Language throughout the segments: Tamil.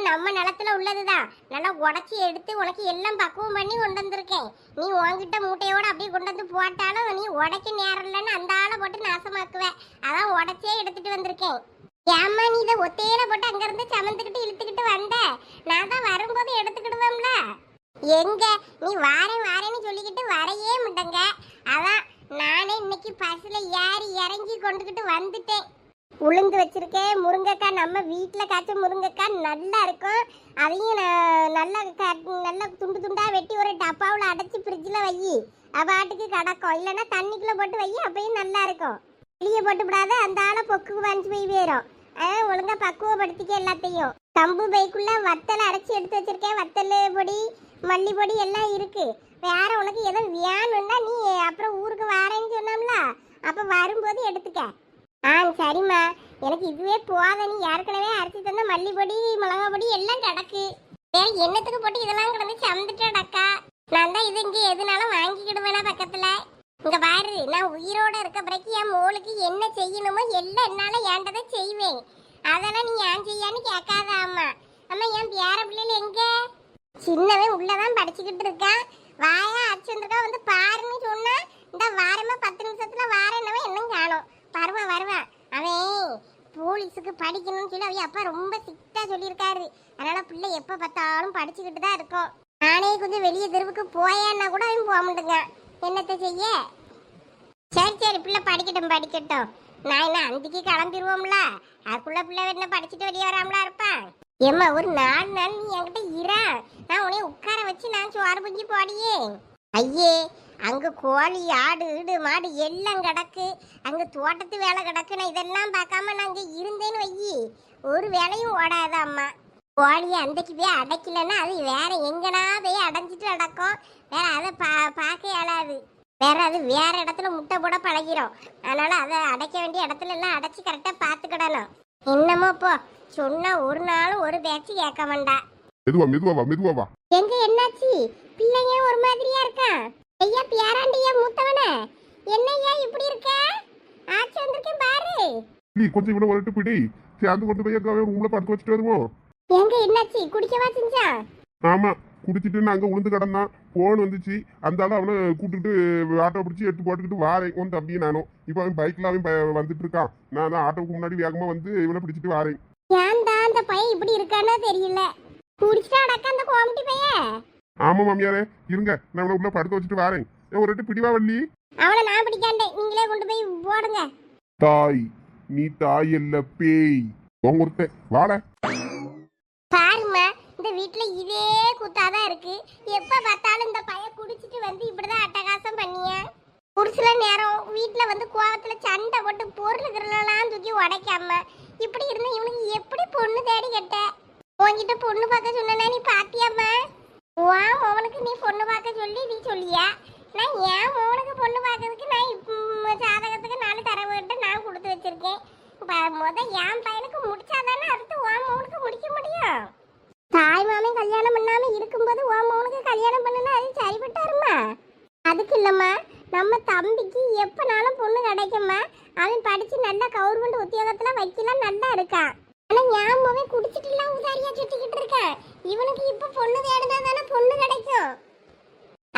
நம்ம நிலத்துல உள்ளதுதான். நல்லா உடச்சி எடுத்து உனக்கு எல்லாம் பக்குவம் பண்ணி கொண்டு வந்திருக்கேன். நீ உன்கிட்ட மூட்டையோட அப்படியே கொண்டு வந்து போட்டாலும் நீ உடைக்க நேரம் இல்லைன்னு அந்த ஆளை போட்டு நாசமாக்குவேன். அதான் உடச்சே எடுத்துட்டு வந்திருக்கேன். ஏம்மா நீ இதை ஒத்தையில போட்டு அங்கிருந்து சமந்துக்கிட்டு இழுத்துக்கிட்டு வந்த? நான் தான் வரும்போது எடுத்துக்கிடுவோம்ல. எங்க நீ வாரேன் வாரேன்னு சொல்லிக்கிட்டு வரையே மாட்டேங்க. அதான் நானே இன்னைக்கு பஸ்ல ஏறி இறங்கி கொண்டுகிட்டு வந்துட்டேன். உளுந்து வச்சிருக்கேன் முருங்கைக்காய், நம்ம வீட்டில் காய்ச்ச முருங்கைக்காய் நல்லா இருக்கும். அதையும் நல்லா நல்லா துண்டு துண்டா வெட்டி ஒரு டப்பாவில் அடைச்சி ஃப்ரிட்ஜில் வை. அவாட்டுக்கு கிடக்கும். இல்லைன்னா தண்ணிக்குள்ளே போட்டு வை, அப்பயும் நல்லா இருக்கும். வெளியே போட்டு விடாத, அந்த ஆளை பொக்குக்கு வாங்கி போய் வேறும். ஒழுங்கா பக்குவப்படுத்திக்க எல்லாத்தையும். கம்பு பைக்குள்ள வத்தலை அரைச்சி எடுத்து வச்சிருக்கேன். வத்தல் பொடி மல்லி பொடி எல்லாம் இருக்கு. வேற உனக்கு எதுவும் வேணும்னா நீ அப்புறம் ஊருக்கு வரேன்னு சொன்னோம்ல, அப்போ வரும்போது எடுத்துக்க. சரிம்மா, எனக்கு இதுவே போத. நீ ஏற்கனவே அரைச்சி தந்த மல்லி பொடி மிளகா பொடி எல்லாம் கிடக்கு. வேற எண்ணத்துக்கு போட்டு இதெல்லாம் கிடந்து சமந்துட்டடக்கா. நான் தான் இது இங்கே எதுனாலும் வாங்கிக்கிடுவேனா பக்கத்துல. இங்க பாரு, நான் உயிரோட இருக்க பிறகு என் மோளுக்கு என்ன செய்யணுமோ எல்லாம் என்னால ஏண்டதை செய்வேன். அதெல்லாம் நீ ஏன் செய்யான்னு கேட்காத. அம்மா அம்மா என் பேர பிள்ளைகள் எங்க? சின்னவன் உள்ளதான் படிச்சுக்கிட்டு இருக்கான். வாயா அச்சுருக்கா வந்து பாருன்னு சொன்னா இந்த வாரமா 10 நிமிஷத்துல வாரேன்னவன் என்னன்னு காணும். வருவான் வருவான். அவன் போலீஸுக்கு படிக்கணும்னு சொல்லி அவன் அப்பா ரொம்ப சிட்டா சொல்லியிருக்காரு. அதனால பிள்ளை எப்ப பார்த்தாலும் படிச்சுக்கிட்டு தான் இருக்கும். நானே கொஞ்சம் வெளியே தெருவுக்கு போயேன்னா கூட அவன் போக மாட்டேங்க. என்னத்தை செய்ய? சரி சரி, பிள்ளை படிக்கட்டும் படிக்கட்டும். நான் என்ன அந்திக்கு கிளம்பிடுவோம்ல, அதுக்குள்ள பிள்ளை என்ன படிச்சுட்டு வெளியே வராமலா இருப்பான். ஏம்மா ஒரு 4 நாள் நீ என்கிட்ட இரா, நான் உன்னை உட்கார வச்சு நான் சோறு புஞ்சி போடியே. ஐயே, அங்க கோழி ஆடு ஈடு மாடு எல்லாம் கிடக்கு. அங்க தோட்டத்து வேலை கிடக்கு. நான் இதெல்லாம் பார்க்காம நான் அங்க இருந்தேன்னு வையி ஒரு வேலையும் ஓடாத. அம்மா கோழியை அன்றைக்கு போய் அடைக்கலன்னா அது வேற எங்கனா போய் அடைஞ்சிட்டு அடக்கும். வேற அதை பார்க்க இயலாது. வேற அது வேற இடத்துல முட்டை போட பழகிறோம். அதனால அதை அடைக்க வேண்டிய இடத்துல எல்லாம் அடைச்சி கரெக்டா பார்த்துக்கிடணும். என்னமோ போ, சொன்னா ஒரு நாளும் ஒரு பேச்சு கேட்க வேண்டாம். மெதுவா மெதுவா மெதுவா. எங்க என்னாச்சு? பிள்ளைங்க ஒரு மாதிரியா இருக்கா? ஐயா பேராண்டியா மூத்தவன, என்னையா இப்படி இருக்க? ஆச்சு வந்திருக்கேன் பாரு. நீ கொஞ்சம் இவ்வளவு வரட்டு பிடி, சேர்ந்து கொண்டு போய் அங்க ரூம்ல படுக்க வச்சுட்டு வருவோம். எங்க என்னாச்சு? குடிக்கவா செஞ்சா? ஆமா, குடிச்சிட்டு நான் அங்க உளுந்து கிடந்தான். போன் வந்துச்சு, அந்த ஆளு அவனை கூப்பிட்டுட்டு ஆட்டோ பிடிச்சி எடுத்து போட்டுக்கிட்டு வாரேன் உன் தம்பி நானும். இப்போ அவன் பைக்ல அவன் வந்துட்டு இருக்கான். நான் தான் ஆட்டோவுக்கு முன்னாடி வேகமா வந்து இவனை பிடிச்சிட்டு வாரேன். ஏன்டா அந்த பையன் இப்படி இருக்கானோ தெரியல. குடிச்சிட்டா அடக்க அந்த கோமட்டி பையன். ஆமா மாமியாரே, இருங்க நான் இவனை உள்ள படுக்க வச்சுட்டு வாரேன். ஒரு ரெட்டு பிடிவா வள்ளி. அவனை நான் பிடிக்காண்டேன், நீங்களே கொண்டு போய் போடுங்க. தாய் நீ தாய் இல்ல பேய். ஒருத்த வாட பாருமா, இந்த வீட்டுல இதே குத்தாதான் இருக்கு. எப்ப பார்த்தாலும் இந்த பையன் குடிச்சிட்டு வந்து இப்படிதான் அட்டகாசம் பண்ணிய. ஒரு சில நேரம் வீட்டுல வந்து கோவத்துல சண்டை போட்டு பொருளுக்கிறலாம் தூக்கி உடைக்காம இப்படி இருந்தா இவனுக்கு எப்படி பொண்ணு தேடி கட்ட? உன்கிட்ட பொண்ணு பார்க்க சொன்னா நீ பாத்தியாம்மா? அவனுக்கு நீ பொண்ணு பார்க்க சொல்லி நீ சொல்லியா? நான் ஏன் உனக்கு பொண்ணு பார்க்கறதுக்கு நான் ஜாதகத்துக்கு 4 தரவுகிட்ட நான் கொடுத்து வச்சிருக்கேன். என் பையனுக்கு முடிச்சாதானே அடுத்து உனக்கு முடிக்க முடியும். தாய் மாமே கல்யாணம் பண்ணாம இருக்கும்போது உனக்கு கல்யாணம் பண்ணுனா அது சரிப்பட்டாருமா? அதுக்கு இல்லம்மா, நம்ம தம்பிக்கு எப்பனாலும் பொண்ணு கிடைக்குமா. அவன் படிச்சு நல்லா கவர்மெண்ட் உத்தியோகத்துல வைக்கலாம், நல்லா இருக்கான். ஆனா ஞாபகமே குடிச்சிட்டு எல்லாம் உதாரியா சுத்திக்கிட்டு இருக்கேன். இவனுக்கு இப்ப பொண்ணு தேடினா தானே பொண்ணு கிடைக்கும்.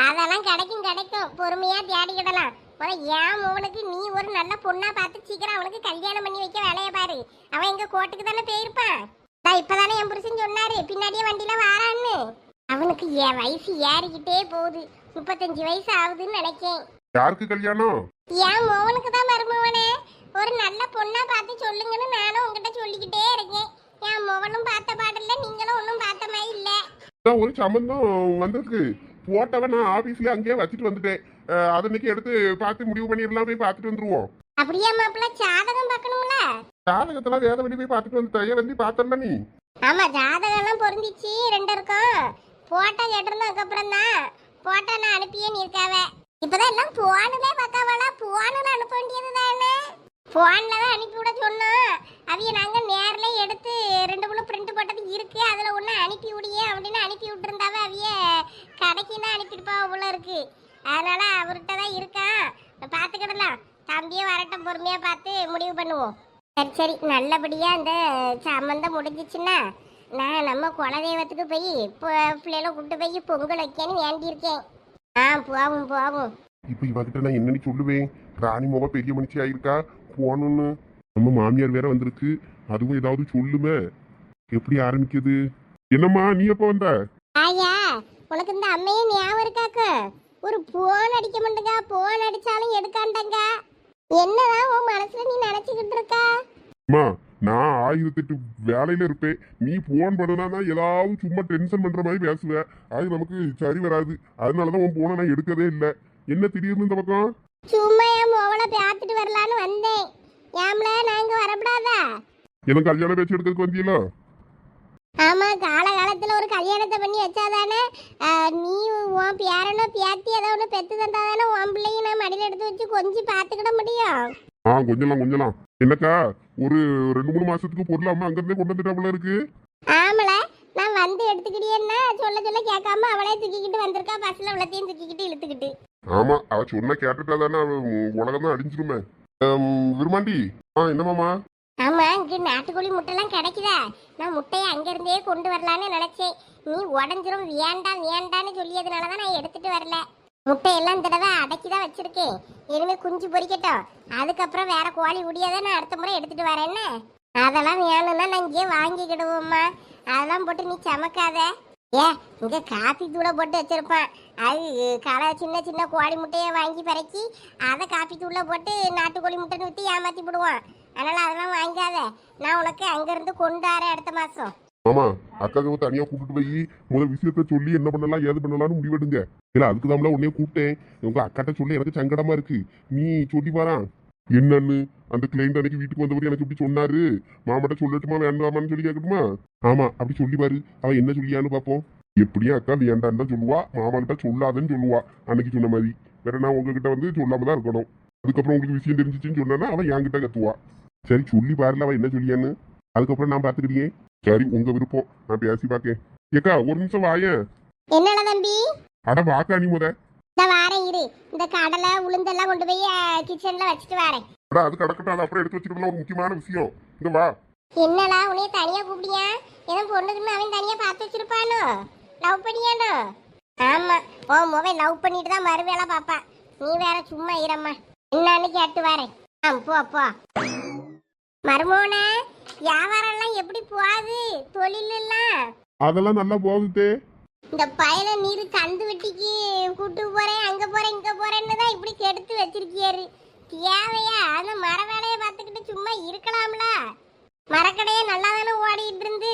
அதெல்லாம் கிடைக்கும் கிடைக்கும், பொறுமையா தேடிக்கிடலாம். ஏன் அவனுக்கு நீ ஒரு நல்ல பொண்ணா பார்த்து சீக்கிரம் அவனுக்கு கல்யாணம் பண்ணி வைக்க வேலையை பாரு. அவன் எங்க கோட்டுக்கு தானே போயிருப்பான். இப்பதானே என் புருஷன் சொன்னாரு பின்னாடியே வண்டியில வாரான்னு. அவனுக்கு வயசு ஏறிக்கிட்டே போகுது. 35 வயசு ஆகுதுன்னு நினைக்கேன். யாருக்கு கல்யாணம்? ஏன் மோவனுக்கு தான் மருமவனே. ஒரு நல்ல பொண்ணா பார்த்து சொல்லுங்கன்னு நானும் உங்ககிட்ட சொல்லிக்கிட்டே இருக்கேன். என் மோவனும் பார்த்த பாடல, நீங்களும் ஒன்னும் பார்த்த மாதிரி இல்ல. ஒரு சம்பந்தம் வந்திருக்கு. போட்டவன் நான் ஆபீஸ்ல அங்கேயே வச்சுட்டு வந்துட்டேன். அதன்னைக்கு எடுத்து பார்த்து முடிவு பண்ணிடலாம், போய் பார்த்துட்டு வந்துருவோம். அப்படியே மாப்பிள்ள ஜாதகம் பார்க்கணும்ல? ஜாதகத்தெல்லாம் வேத வழி போய் பார்த்துட்டு வந்து தைய வந்து பார்த்தல நீ. ஆமா, ஜாதகம் எல்லாம் பொருந்திச்சு 2 இருக்கும். போட்டோ கேட்டிருந்தோம், அதுக்கப்புறம் தான் போட்டோ நான் அனுப்பியே நீ இருக்காவ. இப்பதான் எல்லாம் போன்ல பார்க்காவளா? போன்ல அனுப்ப வேண்டியது தானே. போன்ல தான் அனுப்பி விட சொன்னோம். அவைய நாங்க நேர்ல எடுத்து 2 மூணு பிரிண்ட் போட்டது இருக்கு, அதுல ஒண்ணு அனுப்பி விடியே அப்படின்னு அனுப்பி விட்டுருந்தாவ. அவைய கடைக்கு தான் அனுப்பிடுப்பா உள்ள இருக்கு. அதனால அவர்கிட்ட தான் இருக்கான், பார்த்துக்கிடலாம். தம்பியே வரட்டும், பொறுமையா பார்த்து முடிவு பண்ணுவோம். சரி சரி, நல்லபடியா இந்த சம்பந்தம் முடிஞ்சிச்சுன்னா நான் நம்ம குலதெய்வத்துக்கு போய் இப்போ பிள்ளைகளை கூட்டு போய் பொங்கல் வைக்கன்னு வேண்டியிருக்கேன். போவோம் போவோம். இப்ப இவகிட்ட நான் என்னன்னு சொல்லுவேன்? ராணி மோவா பெரிய மனுஷி ஆயிருக்கா, போகணும்னு. நம்ம மாமியார் வேற வந்திருக்கு, அதுவும் ஏதாவது சொல்லுமே. எப்படி ஆரம்பிக்குது? என்னம்மா நீ எப்ப வந்த? ஆயா, உனக்கு இந்த அம்மையே ஞாபகம் இருக்காக்க? ஒரு போன் அடிக்க மாட்டேங்க, போன் அடிச்சாலும் எடுக்காண்டங்க. என்னதான் உன் மனசுல நீ நினைச்சுக்கிட்டு இருக்கா? அம்மா நான் 1008 வேலையில இருப்பேன். நீ போன் பண்ணுனா ஏதாவது சும்மா டென்ஷன் பண்ற மாதிரி பேசுவேன். அது நமக்கு சரி வராது. அதனாலதான் உன் போனை நான் எடுக்கவே இல்லை. என்ன திடீர்னு இந்த பக்கம்? சும்மா என் மோவலை பார்த்துட்டு வரலான்னு வந்தேன். ஏம்ல நாங்க வரப்படாதா? எனக்கு கல்யாண பேச்சு எடுக்கிறதுக்கு வந்தியല്ലോ? ஆமா, காலகாலத்துல ஒரு கல்யாணத்தை பண்ணி வச்சாதானே நீ உன் பேரனோ பேத்தி ஏதோ ஒன்று பெத்து தந்தாதானே உன் பிள்ளையும் நான் மடியில் எடுத்து வச்சு கொஞ்சம் பார்த்துக்கிட முடியும். கொஞ்சலாம் என்னக்கா, ஒரு 2-3 மாசத்துக்கு பொருள் அம்மா அங்கிருந்தே கொண்டு வந்துட்டாப்புல இருக்கு. ஆமல, நான் வந்து எடுத்துக்கிட்டேன்னா சொல்ல சொல்ல கேட்காம அவளே தூக்கிக்கிட்டு வந்திருக்கா. பஸ்ல உள்ளத்தையும் தூக்கிக்கிட்டு இழுத்துக்கிட்டு. ஆமா, அவ சொன்ன கேட்டுட்டா தானே உலகம் தான் அடிஞ்சிருமே. விரும்மாண்டி என்னமாமா? ஆமா, இங்க நாட்டுக்கோழி முட்டைலாம் கிடைக்குதா? நான் முட்டையை அங்கிருந்தே கொண்டு வரலான்னு நினைச்சேன். நீ உடஞ்சிரும் வேண்டாம் வேண்டான்னு சொல்லியதுனாலதான் நான் எடுத்துட்டு வரல. முட்டையெல்லாம் இந்த தடவை அடக்கிதான் வச்சிருக்கேன். இனிமே குஞ்சு பொரிக்கட்டும், அதுக்கப்புறம் வேற கோழி குடியாத நான் அடுத்த முறை எடுத்துட்டு வரேன்னு. அதெல்லாம் வேணும்னா நான் இங்கேயே வாங்கிக்கிடுவோம்மா. அதெல்லாம் போட்டு நீ சமைக்காத. இங்க காப்பி தூளை போட்டு வச்சிருப்பான். அது சின்ன சின்ன கோழி முட்டையை வாங்கி பறக்கி அதை காப்பி தூளை போட்டு நாட்டுக்கோழி முட்டைன்னு ஊற்றி ஏமாத்தி போடுவான். அதனால அதெல்லாம் வாங்காத. நான் உனக்கு அங்கிருந்து கொண்டாரேன் அடுத்த மாசம். ஆமா, அக்காவை தனியா கூப்பிட்டு போய் முதல் விஷயத்த சொல்லி என்ன பண்ணலாம் ஏது பண்ணலாம்னு முடிவெடுங்க. இல்ல அதுக்கு தான் உடனே கூப்பிட்டேன். உங்க அக்காட்ட சொல்லி எனக்கு சங்கடமா இருக்கு. நீ சொல்லி பாரான் என்னன்னு. அந்த கிளைண்ட் அன்னைக்கு வீட்டுக்கு வந்தவர் எனக்கு இப்படி சொன்னாரு, மாமாட்ட சொல்லட்டுமா வேண்டாமான்னு சொல்லி கேட்கட்டுமா? ஆமா, அப்படி சொல்லி பாரு. அவன் என்ன சொல்லியான்னு பாப்போம். எப்படியும் அக்கா வேண்டான்னு தான் சொல்லுவா, மாமா கிட்ட சொல்லாதன்னு சொல்லுவா. அன்னைக்கு சொன்ன மாதிரி வேற நான் உங்ககிட்ட வந்து சொல்லாம தான் இருக்கணும். அதுக்கப்புறம் உங்களுக்கு விஷயம் தெரிஞ்சிச்சுன்னு சொன்னா அவன் என்கிட்ட கத்துவா. சரி சொல்லி பாருல அவன் என்ன சொல்லியான்னு. அதுக்கப்புறம் நான் பாத்துக்கிட்டேன். சரி உங்க விருப்பம், நான் பேசி பாக்கேன். ஏக்கா ஒரு நிமிஷம் வாயேன். என்னடா தம்பி? அட வாக்கா நீ முத. இந்த வாரேன் இரு. இந்த கடலை உளுந்தெல்லாம் கொண்டு போய் கிச்சன்ல வச்சுட்டு வரேன். அடா அது கடக்கட்டும், அதை அப்புறம் எடுத்து வச்சுட்டு ஒரு முக்கியமான விஷயம். இங்க வா. என்னடா உன்னைய தனியா கூப்பிடியா? ஏதோ பொண்ணுக்குன்னு அவன் தனியா பார்த்து வச்சிருப்பானோ? லவ் பண்ணியானோ? ஆமா, ஓ மொபைல் லவ் பண்ணிட்டு தான் மறுவேளை பாப்பான். நீ வேற சும்மா இரம்மா. என்னன்னு கேட்டு வரேன். போ போ. மருமோன வியாபாரம் எல்லாம் எப்படி போகுது? தொழில் எல்லாம் அதெல்லாம் நல்லா போகுது. இந்த பயல நீர் கந்து வெட்டிக்கு கூட்டு போறேன், அங்க போறேன் இங்க போறேன்னு தான் இப்படி கெடுத்து வச்சிருக்கியாரு. தேவையா? அந்த மர வேலையை பார்த்துக்கிட்டு சும்மா இருக்கலாம்ல. மரக்கடையே நல்லா தானே ஓடிட்டு இருந்து.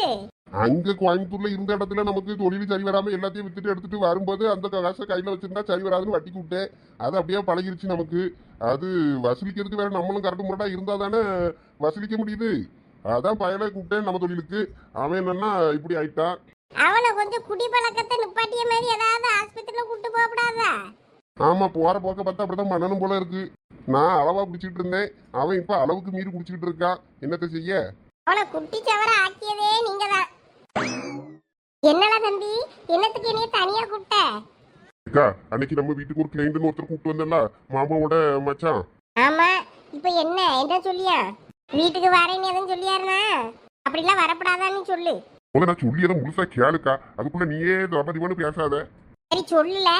அங்க கோயம்புத்தூர்ல இருந்த இடத்துல நமக்கு தொழில் சரி வராம எல்லாத்தையும் வித்துட்டு எடுத்துட்டு வரும்போது அந்த காசை கையில வச்சிருந்தா சரி வராதுன்னு வட்டி கூப்பிட்டேன். அது அப்படியே பழகிருச்சு நமக்கு. அது வசூலிக்கிறதுக்கு வேற நம்மளும் கரெக்ட் முறையா இருந்தா தானே வசூலிக்க முடியுது. அதான் பயலை கூப்பிட்டேன் நம்ம தொழிலுக்கு. அவன் என்னன்னா இப்படி ஆயிட்டான். அவனை கொஞ்சம் குடிப்பழக்கத்தை நிப்பாட்டிய மாதிரி ஏதாவது ஆஸ்பத்திரியில கூட்டு போகக்கூடாதா? ஆமா, போற போக்க பார்த்தா அப்படிதான் பண்ணணும் போல இருக்கு. நான் அளவா குடிச்சிட்டு இருந்தேன், அவன் இப்ப அளவுக்கு மீறி குடிச்சிட்டு இருக்கான். என்னத்த செய்ய? அவனை குட்டி சவர ஆக்கியதே நீங்க தான். என்னடா தம்பி, என்னத்துக்கு என்னைய தனியா கூப்பிட்ட? அக்கா அன்னைக்கு நம்ம வீட்டுக்கு ஒரு கிளைண்ட்னு ஒருத்தர் கூப்பிட்டு வந்தல, மாமாவோட மச்சான். ஆமா, இப்ப என்ன சொல்லியா? வீட்டுக்கு வரேன்னு எதுவும் சொல்லியாருனா? அப்படிலாம் வரப்படாதான்னு சொல்லு. நான் சொல்லியதை முழுசா கேளுக்கா, அதுக்குள்ள நீயே தபதிவான்னு பேசாத. சரி சொல்லல.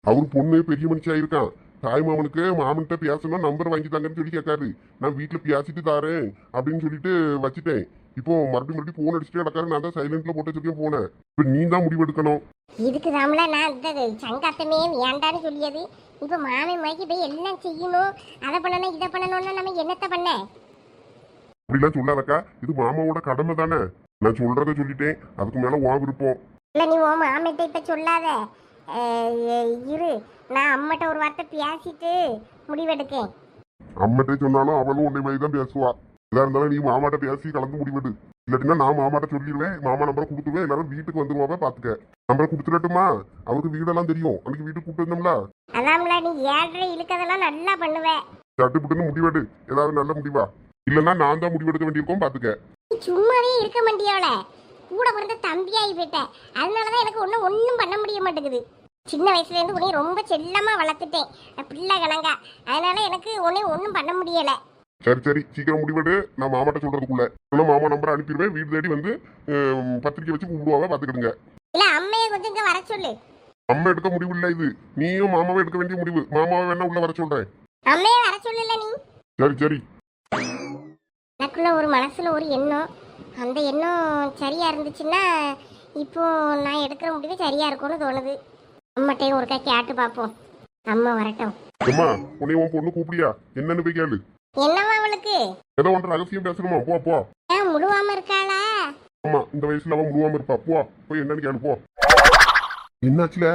அவரு பொண்ணு பெரிய மனுஷா இருக்கான். தாய் மாமனுக்கு மாமன்கிட்ட பேசணும் நம்பர் வாங்கி தாங்கன்னு சொல்லி கேட்காரு. நான் வீட்டுல பேசிட்டு தாரேன் அப்படின்னு சொல்லிட்டு வச்சுட்டேன். இப்போ மறுபடியும் போன் அடிச்சுட்டு கிடக்காரு. நான் தான் சைலண்ட்ல போட்டு வச்சிருக்கேன் போன. இப்ப நீ தான் முடிவு எடுக்கணும். இதுக்கு தாமல நான் இந்த சங்காத்தமே வேண்டான்னு சொல்லியது. இப்ப மாமன் மாக்கி போய் எல்லாம் செய்யணும், அதை பண்ணணும் இதை பண்ணணும்னா நம்ம என்னத்த பண்ண? அப்படிலாம் சொல்லாதக்கா, இது மாமாவோட கடமை தானே. நான் சொல்றத சொல்லிட்டேன், அதுக்கு மேல உன் விருப்பம். இல்ல நீ உன் மாமிட்ட இப்ப சொல்லாத. இரு, நான் அம்மட்ட ஒரு வார்த்தை பேசிட்டு முடிவெடுக்கேன். அம்மட்டே சொன்னாலும் அவளும் உன்னை மாதிரி தான் பேசுவா. எதா இருந்தாலும் நீ மாமாட்ட பேசி கலந்து முடிவெடு. இல்லாட்டினா நான் மாமாட்ட சொல்லிடுவேன், மாமா நம்பரை கொடுத்துருவேன், எல்லாரும் வீட்டுக்கு வந்துருவாங்க. பாத்துக்க, நம்பரை கொடுத்துடட்டுமா? அவருக்கு வீடெல்லாம் தெரியும். அன்னைக்கு வீட்டுக்கு கூப்பிட்டு வந்தோம்ல. அதான்ல, நீ ஏழரை இழுக்கதெல்லாம் நல்லா பண்ணுவேன். சட்டுப்புட்டுன்னு முடிவெடு, ஏதாவது நல்ல முடிவா. இல்லன்னா நான் தான் முடிவெடுக்க வேண்டியிருக்கோம். பாத்துக்க. சும்மாவே இருக்க மாட்டியோல, கூட பிறந்த தம்பியாகி போயிட்டேன். அதனாலதான் எனக்கு ஒன்றும் பண்ண முடிய மாட்டேங்குது. சின்ன வயசுல இருந்து உன்னை ரொம்ப செல்லமா வளர்த்துட்டேன், பிள்ளை கணங்க. அதனால எனக்கு ஒன்றும் பண்ண முடியல. சரி சரி சீக்கிரம் முடிவெடு. நான் மாமாட்ட சொல்றதுக்குள்ள மாமா நம்பரை அனுப்பிடுவேன். வீடு தேடி வந்து பத்திரிக்கை வச்சு கூப்பிடுவாங்க, பாத்துக்கிடுங்க. இல்ல அம்மையை கொஞ்சம் இங்க வர சொல்லு. அம்மா எடுக்க முடிவு இல்லை இது, நீயும் மாமாவும் எடுக்க வேண்டிய முடிவு. மாமாவை வேணா உள்ள வர சொல்றேன். அம்மையை வர சொல்லல நீ. சரி சரி. எனக்குள்ள ஒரு மனசுல ஒரு எண்ணம், அந்த எண்ணம் சரியா இருந்துச்சுன்னா இப்போ நான் எடுக்கிற முடிவு சரியா இருக்கும்னு தோணுது. அம்மாட்டையும் ஒருக்கா கேட்டு பார்ப்போம். அம்மா வரட்டும். அம்மா உன்னை உன் பொண்ணு கூப்பிடியா? என்னன்னு போய் கேளு. என்னவா அவளுக்கு? ஏதோ ஒன்று ரகசியம் பேசணுமா? போ போ. ஏன் முழுவாம இருக்காளா? ஆமா, இந்த வயசுல அவன் முழுவாம இருப்பா. போ போய் என்னன்னு கேளு போ. என்னாச்சுல?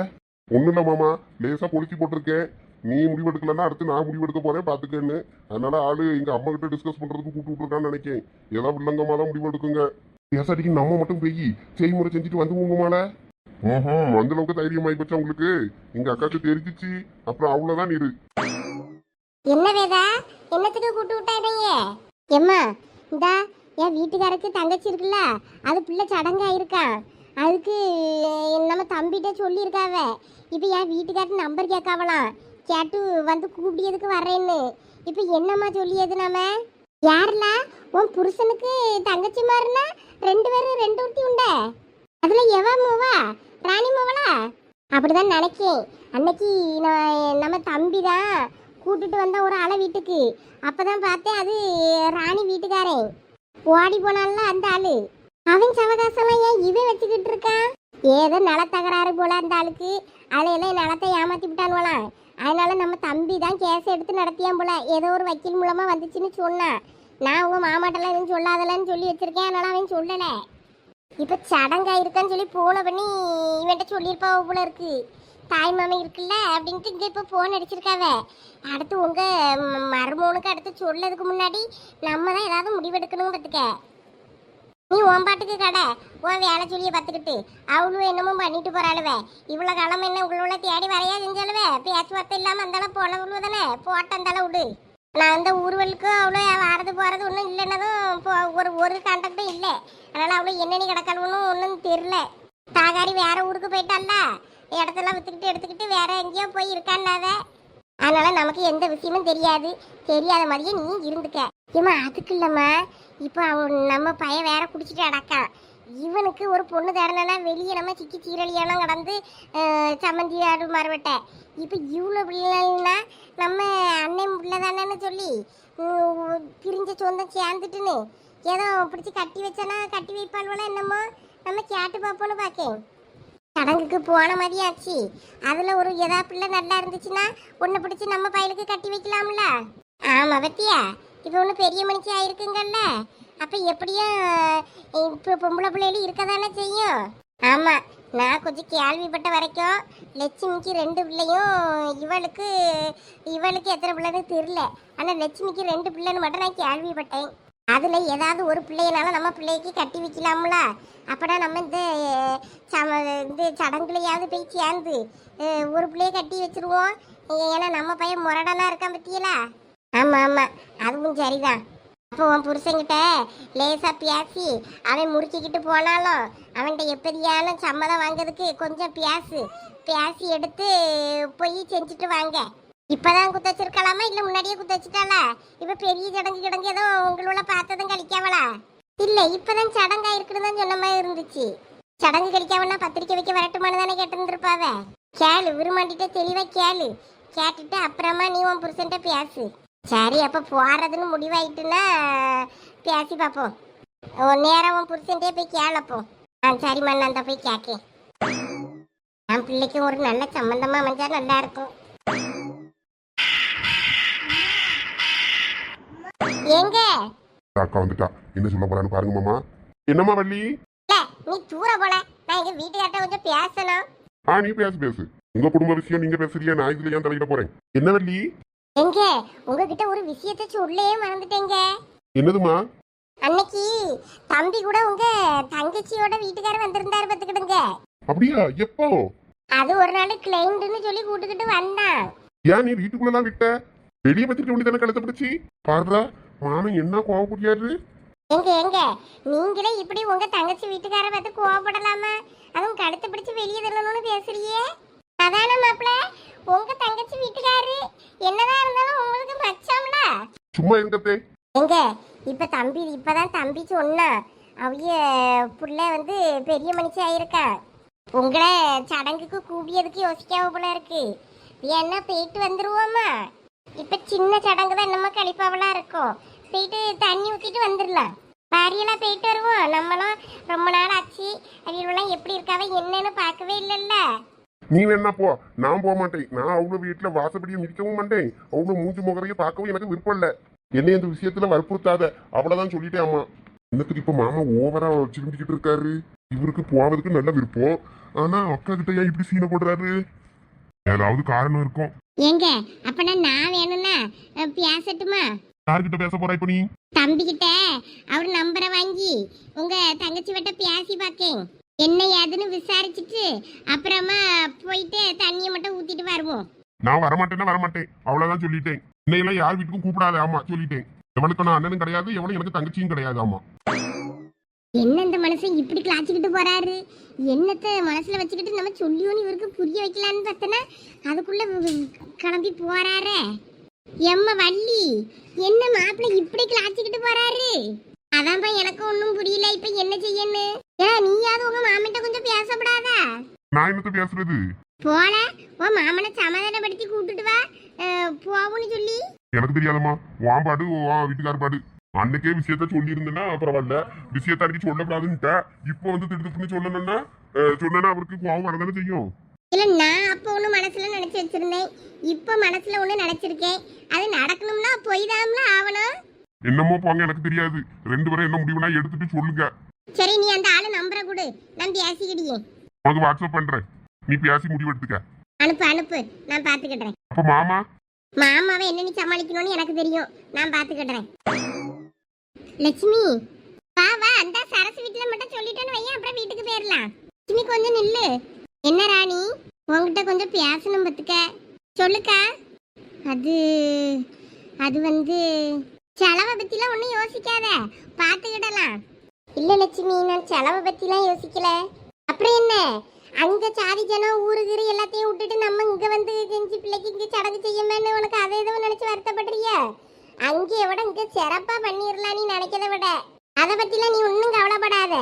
ஒண்ணு இல்ல மாமா, லேசா பொழுக்கி போட்டிருக்கேன். நீ முடிவெடுக்கலன்னா அடுத்து நான் முடிவெடுக்க போறேன் பாத்துக்கன்னு. அதனால ஆளு எங்க அம்மா கிட்ட டிஸ்கஸ் பண்றதுக்கு கூப்பிட்டு விட்டுருக்கான்னு நினைக்கேன். ஏதாவது வில்லங்கமா தான் முடிவெடுக்குங்க. பேசாட்டிக்கு நம்ம மட்டும் போய் செய்முறை செஞ்சுட்டு வந்து உங்கமால அந்த அளவுக்கு தைரியமாயி போச்சா உங்களுக்கு? எங்க அக்காக்கு தெரிஞ்சிச்சு, அப்புறம் அவ்வளவுதான் இரு. என்ன வேதா, என்னத்துக்கு கூட்டு விட்டாங்க? எம்மா இந்தா என் வீட்டுக்காரருக்கு தங்கச்சி இருக்குல்ல, அது பிள்ளை சடங்கா இருக்கா. அதுக்கு நம்ம தம்பிகிட்ட சொல்லியிருக்காவ. இப்போ என் வீட்டுக்காரருக்கு நம்பர் கேட்காவலாம். கேட்டு வந்து கூப்பிடியதுக்கு வரேன்னு. இப்போ என்னம்மா சொல்லியது? நம்ம யாருல உன் புருஷனுக்கு தங்கச்சி மாறினா 2 பேரும் 2 ஊட்டி உண்டே. அதுல எவா மூவா? ராணி மூவலா? அப்படிதான் நினைக்கேன். அன்னைக்கு நம்ம தம்பி தான் கூட்டிட்டு வந்த ஒரு ஆளை வீட்டுக்கு. அப்பதான் பார்த்தேன் அது ராணி வீட்டுக்காரன். ஓடி போனால அந்த ஆளு. அவன் சவகாசம்லாம் ஏன் இவன் வச்சுக்கிட்டு இருக்கான்? ஏதோ நில தகராறு போல அந்த ஆளுக்கு. அதையெல்லாம் நிலத்தை ஏமாத்தி விட்டானுவலாம். அதனால நம்ம தம்பி தான் கேஸ் எடுத்து நடத்தியான் போல. ஏதோ ஒரு வக்கீல் மூலமா வந்துச்சுன்னு சொன்னான். நான் உங்க மாமாட்டெல்லாம் எதுவும் சொல்லாதலன்னு சொல்லி வச்சிருக்கேன். அதனால அவன் சொல்லல. இப்ப சடங்கா இருக்கான்னு சொல்லி போன பண்ணி இவன்ட்ட சொல்லியிருப்பாவ போல இருக்கு. தாய் மாமி இருக்குல்ல அப்படின்ட்டு இங்க இப்ப போன் அடிச்சிருக்காவ. அடுத்து உங்க மருமகனுக்கு அடுத்து சொல்லதுக்கு முன்னாடி நம்ம தான் ஏதாவது முடிவெடுக்கணும் பார்த்துக்க. நீ உன் பாட்டுக்கு கடை உன் வேலை சொல்லிய பார்த்துக்கிட்டு அவளும் என்னமோ பண்ணிட்டு போறாளுவே. இவ்வளவு காலம் என்ன உங்களோட தேடி வரையா செஞ்சாலுவே பேச்சுவார்த்தை இல்லாம அந்தாலும் போல தானே போட்ட அந்தாலும் விடு. நான் அந்த ஊர்வலுக்கும் அவ்வளோ வரது போறது ஒன்றும் இல்லைன்னதும் ஒரு கான்டாக்டும் இல்லை. அதனால அவ்வளோ என்னென்ன கிடக்கணும்னு ஒன்றும் தெரில. தாகாரி வேற ஊருக்கு போயிட்டால, இடத்தெல்லாம் வித்துக்கிட்டு எடுத்துக்கிட்டு வேற எங்கேயோ போய் இருக்கான்னாத. அதனால நமக்கு எந்த விஷயமும் தெரியாது. தெரியாத மாதிரியே நீ இருந்துக்க. ஏமா அதுக்கு இல்லம்மா, இப்போ அவன் நம்ம பையன் வேற குடிச்சிட்டு அடக்கான். இவனுக்கு ஒரு பொண்ணு தரணும்னா வெளியே நம்ம சிக்கி சீரழியெல்லாம் கடந்து சம்மந்தி ஆடு மறுவட்ட. இப்போ இவ்வளோ பிள்ளைன்னா நம்ம அண்ணன் பிள்ளை தானேன்னு சொல்லி பிரிஞ்ச சொந்தம் சேர்ந்துட்டுன்னு ஏதோ பிடிச்சி கட்டி வச்சானா கட்டி வைப்பாள்வளோ என்னமோ. நம்ம கேட்டு பார்ப்போன்னு பார்க்கேன். சடங்குக்கு போன மாதிரி ஆச்சு. அதில் ஒரு எதா பிள்ளை நல்லா இருந்துச்சுன்னா ஒன்றை பிடிச்சி நம்ம பையலுக்கு கட்டி வைக்கலாம்ல. ஆமாம் பத்தியா, இப்போ ஒன்று பெரிய மனுஷி ஆயிருக்குங்கல்ல. அப்போ எப்படியும் இப்போ பொம்பளை பிள்ளைகளும் இருக்க தானே செய்யும். ஆமாம், நான் கொஞ்சம் கேள்விப்பட்ட வரைக்கும் லட்சுமிக்கு 2 பிள்ளையும் இவளுக்கு எத்தனை பிள்ளைன்னு தெரில. ஆனால் லட்சுமிக்கு 2 பிள்ளைன்னு மட்டும் நான் கேள்விப்பட்டேன். அதில் ஏதாவது ஒரு பிள்ளையனால நம்ம பிள்ளைக்கு கட்டி வைக்கலாம்ல. அப்போனா நம்ம இந்த சடங்குலையாவது போய் சேர்ந்து ஒரு பிள்ளைய கட்டி வச்சிருவோம். ஏன்னா நம்ம பையன் முரடனா இருக்கான் பத்தியலா. ஆமாம் ஆமாம், அதுவும் சரிதான். அப்போ உன் புருஷங்கிட்ட லேசாக பேசி அவன் முறுக்கிக்கிட்டு போனாலும் அவன்கிட்ட எப்படியான சம்மதம் வாங்கிறதுக்கு கொஞ்சம் பேசி எடுத்து போய் செஞ்சுட்டு வாங்க. இப்பதான் குத்த வச்சிருக்கலாமா இல்லை முன்னாடியே குத்த வச்சுட்டாளா? இப்போ பெரிய சடங்கு ஏதோ உங்களோட பார்த்ததும் கழிக்காவளா? இல்லை, இப்போதான் சடங்கா இருக்குன்னு தான் சொன்ன மாதிரி இருந்துச்சு. சடங்கு கழிக்காவனா பத்திரிக்கை வைக்க வரட்டுமான்னு தானே கேட்டுருந்துருப்பாவ. கேளு, விரும்பாண்டிட்ட தெளிவாக கேளு. கேட்டுட்டு அப்புறமா நீ உன் புருஷன்ட்ட பேசு. சரி, அப்போ போறதுன்னு முடிவாயிட்டுன்னா பேசி பார்ப்போம். நேரம் உன் புருஷன்ட்டே போய் கேளப்போம். சரிம்மா, நான் தான் போய் கேட்கேன். என் பிள்ளைக்கு ஒரு நல்ல சம்பந்தமா அமைஞ்சா நல்லா இருக்கும். எங்க அக்கா வந்துட்டா, என்ன சொல்ல போறான்னு பாருங்க மாமா. என்னம்மா வள்ளி? நீ தூர போல, நான் எங்க வீட்டுக்கார்ட்ட கொஞ்சம் பேசணும். நீ பேசு. உங்க குடும்ப விஷயம் நீங்க பேசுறியா, நான் இதுல ஏன் தலையிட போறேன்? என்ன வள்ளி? எங்க உங்ககிட்ட ஒரு விஷயத்த சொல்லவே மறந்துட்டேங்க. என்னதுமா? அன்னைக்கு தம்பி கூட உங்க தங்கச்சியோட வீட்டுக்காரர் வந்திருந்தாரு பாத்துக்கிடுங்க. அப்படியா? எப்போ? அது ஒரு நாள் கிளைண்ட்னு சொல்லி கூட்டுக்கிட்டு வந்தான். ஏன் நீ வீட்டுக்குள்ளதான் விட்ட? வெளியே பத்திரிக்க வேண்டி தானே கழுத்த பிடிச்சி பாடுறா. மாமன் என்ன கோவப்படியாரு? எங்க நீங்களே இப்படி உங்க தங்கச்சி வீட்டுக்கார பார்த்து கோவப்படலாமா? அதுவும் கழுத்தை பிடிச்சு வெளியே தள்ளணும்னு பேசுறியே. அதான மாப்பிள்ள, உங்க தங்கச்சி வீட்டுக்காரு என்னதான் இருந்தாலும் உங்களுக்கு மச்சாம்ல. சும்மா இருக்கத்தே, எங்க இப்ப தம்பி இப்பதான் தம்பி சொன்னா அவைய புள்ள வந்து பெரிய மனுஷி ஆயிருக்கா. உங்களை சடங்குக்கு கூப்பியதுக்கு யோசிக்காம போல இருக்கு. ஏன்னா போயிட்டு வந்துருவோமா? இப்ப சின்ன சடங்கு தான் நம்ம கழிப்பாவலா இருக்கும். போயிட்டு தண்ணி ஊத்திட்டு வந்துடலாம். பாரியெல்லாம் போயிட்டு வருவோம். நம்மளும் ரொம்ப நாள் ஆச்சு. அவியெல்லாம் எப்படி இருக்காவ என்னன்னு பார்க்கவே இல்லைல்ல. நீ வேணா போ, நான் போக மாட்டேன். நான் அவங்க வீட்டுல வாசப்படியை மிதிக்கவும் மாட்டேன். அவங்க மூஞ்சி முகரைய பார்க்கவும் எனக்கு விருப்பம் இல்ல. என்னை இந்த விஷயத்துல வற்புறுத்தாத, அவ்வளவுதான் சொல்லிட்டேன் அம்மா. இன்னத்துக்கு இப்ப மாமா ஓவரா சிரிஞ்சுக்கிட்டு இருக்காரு. இவருக்கு போவதுக்கு நல்ல விருப்பம். ஆனா அக்கா கிட்ட ஏன் இப்படி சீனை போடுறாரு? ஏதாவது காரணம் இருக்கும். ஏங்க அப்பனா நான் வேணும்னா பேசட்டுமா? யார்கிட்ட பேச போறா இப்ப நீ? தம்பி கிட்ட அவர் நம்பரை வாங்கி உங்க தங்கச்சி விட்ட பேசி பார்க்கேன். என்ன ஏதுன்னு விசாரிச்சுட்டு அப்புறமா போயிட்டு தண்ணியை மட்டும் ஊத்திட்டு வருவோம். நான் வரமாட்டேன்னா வரமாட்டேன், அவ்வளவுதான் சொல்லிட்டேன். இன்னையெல்லாம் யார் வீட்டுக்கும் கூப்பிடாத. ஆமா சொல்லிட்டேன். எவனுக்கு நான் அண்ணனும் கிடையாது, எவனும் எனக்கு தங்கச்சியும் கிடையாது. ஆமா. என்ன இந்த மனுஷன் இப்படி கிளாச்சிக்கிட்டு போறாரு? என்னத்தை மனசுல வச்சுக்கிட்டு நம்ம சொல்லியோன்னு இவருக்கு புரிய வைக்கலான்னு பார்த்தனா அதுக்குள்ள கிளம்பி போறாரே. எம்ம வள்ளி, என்ன மாப்பிள்ளை இப்படி கிளாச்சிக்கிட்டு போறாரு? அதான்ப்பா எனக்கு ஒன்றும் புரியல. இப்ப என்ன செய்யணும்? நீயாவது உங்க மாமிட்ட கொஞ்சம் பேசப்படாதா? நான் என்னத்த பேசுறது? போல உன் மாமனை சமாதானப்படுத்தி கூப்பிட்டுட்டு வா போவோன்னு சொல்லி. எனக்கு தெரியாதம்மா. வான் பாடு வீட்டுக்கார பாடு. அன்னைக்கே விஷயத்த சொல்லி இருந்தேன்னா பரவாயில்ல. விஷயத்த அன்னைக்கு சொல்லக்கூடாதுன்ட்டா. இப்போ வந்து திடுத்துப்புன்னு சொல்லணும்னா சொன்னா அவருக்கு கோவம் வரதானே செய்யும். இல்ல நான் அப்ப ஒண்ணு மனசுல நினைச்சு வச்சிருந்தேன். இப்ப மனசுல ஒண்ணு நினைச்சிருக்கேன். அது நடக்கணும்னா போய்தாம்ல ஆவணும். என்னமோ போங்க, எனக்கு தெரியாது. ரெண்டு பேரும் என்ன முடிவுனா எடுத்துட்டு சொல்லுங்க. சரி, நீ அந்த ஆளு நம்பரை கொடு, நான் பேசிக்கிடியே. உனக்கு வாட்ஸ்அப் பண்றேன், நீ பேசி முடிவு எடுத்துக்க. அனுப்பு அனுப்பு, நான் பாத்துக்கிடுறேன். அப்ப மாமா மாமாவை என்ன நீ சமாளிக்கணும்னு எனக்கு தெரியும், நான் பாத்துக்கிடுறேன். லட்சுமி வா வா, அந்த சரசு வீட்டுல மட்டும் சொல்லிட்டேன்னு வையன், அப்புறம் வீட்டுக்கு போயிடலாம். லட்சுமி கொஞ்சம் நில்லு. என்ன ராணி, உங்ககிட்ட கொஞ்சம் பேசணும் பத்துக்க. சொல்லுக்கா. அது அது வந்து செலவை பத்திலாம் ஒன்றும் யோசிக்காத, பார்த்துக்கிடலாம். இல்லை லட்சுமி, நான் செலவை பத்திலாம் யோசிக்கல. அப்புறம் என்ன, அங்க சாதி ஜனம் ஊருகிறு எல்லாத்தையும் விட்டுட்டு நம்ம இங்க வந்து செஞ்சு பிள்ளைக்கு இங்க சடங்கு செய்யுமேன்னு உனக்கு அதை எதுவும் நினைச்சு வருத்தப்படுறிய? அங்கே விட இங்க சிறப்பா பண்ணிடலாம் நீ நினைக்கிறத விட. அதை பத்திலாம் நீ ஒன்றும் கவலைப்படாத.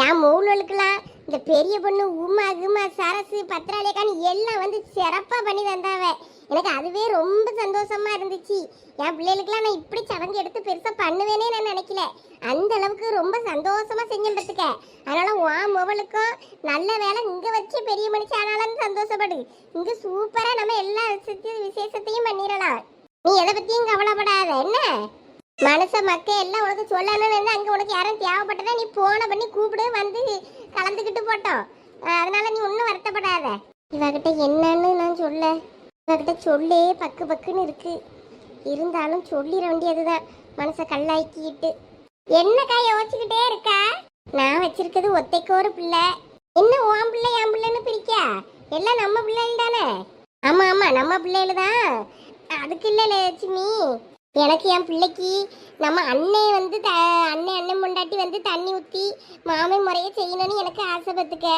என் மூலலுக்கெல்லாம் இந்த பெரிய பொண்ணு உமா குமா சரசு பத்திராளியக்கான்னு எல்லாம் வந்து சிறப்பா பண்ணி தந்தாவ. எனக்கு அதுவே ரொம்ப சந்தோஷமா இருந்துச்சு. என் பிள்ளைகளுக்கெல்லாம் நான் இப்படி சடங்கு எடுத்து பெருசா பண்ணுவேனே நான் நினைக்கல. அந்த அளவுக்கு ரொம்ப சந்தோஷமா செஞ்சேன் பத்துக்க. அதனால உன் மொபைலுக்கும் நல்ல வேலை இங்க வச்சு பெரிய மனுஷன் ஆனாலும் சந்தோஷப்படு. இங்க சூப்பரா நம்ம எல்லா விசேஷத்தையும் பண்ணிடலாம். நீ எதை பத்தியும் கவலைப்படாத. என்ன மனச மக்க எல்லாம் உனக்கு சொல்லணும்னு அங்க உனக்கு யாரும் தேவைப்பட்டதா நீ போன பண்ணி கூப்பிடு, வந்து கலந்துக்கிட்டு போட்டோம். அதனால நீ ஒன்றும் வருத்தப்படாத. இவகிட்ட என்னன்னு நான் சொல்ல, இவகிட்ட சொல்லே பக்கு பக்குன்னு இருக்கு. இருந்தாலும் சொல்லிட வேண்டியதுதான், மனசை கல்லாக்கிட்டு. என்னக்கா யோசிச்சுக்கிட்டே இருக்கா? நான் வச்சிருக்கிறது ஒத்தைக்கு ஒரு பிள்ளை. என்ன உன் பிள்ளை என் பிள்ளைன்னு பிரிக்கா? எல்லாம் நம்ம பிள்ளைகள் தானே. ஆமா ஆமா, நம்ம பிள்ளைகள் தான். அதுக்கு இல்லை லட்சுமி, எனக்கு என் பிள்ளைக்கு நம்ம அண்ணன் வந்து அண்ணன் முண்டாட்டி வந்து தண்ணி ஊற்றி மாமை முறையை செய்யணும்னு எனக்கு ஆசைப்பட்டுக்க.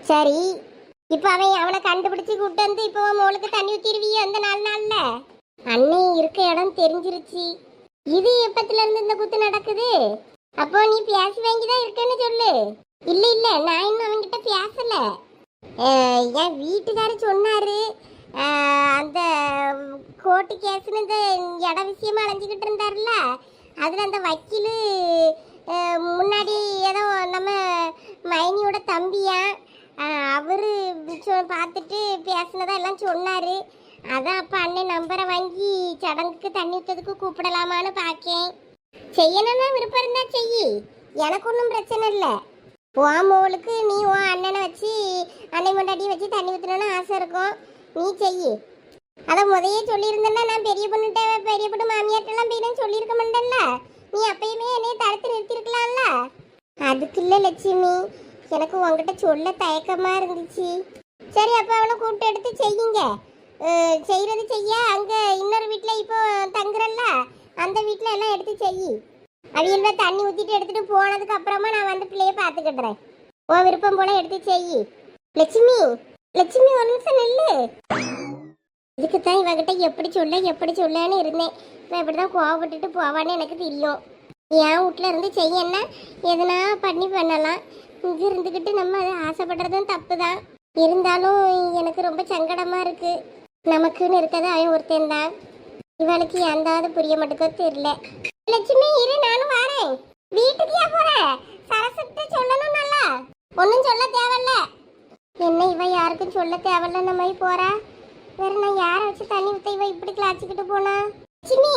சரி, இப்போ அவனை கண்டுபிடிச்சி கூப்பிட்டு வந்து இப்போ மோளுக்கு தண்ணி ஊற்றிடுவியோ அந்த 4 நாள்ல? அண்ணன் இருக்க இடம் தெரிஞ்சிருச்சு. இது எப்பத்துல இருந்து இந்த குத்து நடக்குது? அப்போ நீ பேசி வாங்கிதான் இருக்கேன்னு சொல்லு. இல்ல இல்ல, நான் இன்னும் அவன்கிட்ட பேசல. என் வீட்டுக்காரர் சொன்னாரு, அந்த கோர்ட்டு கேஸ்ன்னு இந்த இட விஷயமா அலைஞ்சிக்கிட்டு இருந்தார்ல, அதில் அந்த வக்கீல் முன்னாடி ஏதோ நம்ம மைனியோட தம்பியா அவரு பார்த்துட்டு பேசினதா எல்லாம் சொன்னார். அதான் அப்போ அண்ணன் நம்பரை வாங்கி சடங்குக்கு தண்ணி ஊற்றதுக்கு கூப்பிடலாமான்னு பார்க்கேன். செய்யணும்னா விருப்பம் இருந்தா செய்யி, எனக்கு ஒன்றும் பிரச்சனை இல்லை. உன் மோளுக்கு நீ உன் அண்ணனை வச்சு அண்ணன் முன்னாடியே வச்சு தண்ணி ஊற்றணும்னு ஆசை இருக்கும், நீ செய்யி. அதை முதையே சொல்லியிருந்தேன்னா நான் பெரிய பொண்ணு மாமியார்ட்டெல்லாம் போய் சொல்லியிருக்க மாட்டேன்ல. நீ அப்பயுமே என்னைய தடுத்து நிறுத்திருக்கலாம்ல. அதுக்கு இல்லை லட்சுமி, எனக்கு உங்ககிட்ட சொல்ல தயக்கமா இருந்துச்சு. சரி, அப்போ அவனை கூப்பிட்டு எடுத்து செய்யுங்க. செய்யறது செய்ய அங்கே இன்னொரு வீட்டில் இப்போ தங்குறல்ல, அந்த வீட்டில் எல்லாம் எடுத்து செய்யி. அவியல்வ தண்ணி ஊற்றிட்டு எடுத்துட்டு போனதுக்கு அப்புறமா நான் வந்து பிள்ளைய பார்த்துக்கிடுறேன். உன் விருப்பம் போல எடுத்து செய்யி. லட்சுமி லட்சுமி, ஒரு நிமிஷம் நில்லு. இதுக்குத்தான் இவகிட்ட எப்படி சொல்லன்னு இருந்தேன். இவன் இப்படிதான் கோவப்பட்டுட்டு போவான்னு எனக்கு தெரியும். என் வீட்டில் இருந்து செய்யன்னா எதனா பண்ணலாம். இங்கே இருந்துக்கிட்டு நம்ம அதை ஆசைப்படுறதும் தப்பு தான். இருந்தாலும் எனக்கு ரொம்ப சங்கடமாக இருக்கு. நமக்குன்னு இருக்கது அவன் ஒருத்தன் தான். இவளுக்கு எந்தாவது புரிய மாட்டேக்கோ தெரியல. லட்சுமி இரு, நானும் வரேன். வீட்டுக்கு போற சரசத்தை சொல்லணும். நல்லா ஒன்றும் சொல்ல தேவையில்ல. என்ன இவ யாருக்கும் சொல்ல தேவையில்ல நம்ம போறா. வேற நான் யாரை வச்சு தண்ணி ஊத்த இவ இப்படி கிளாச்சிக்கிட்டு போனா? லட்சுமி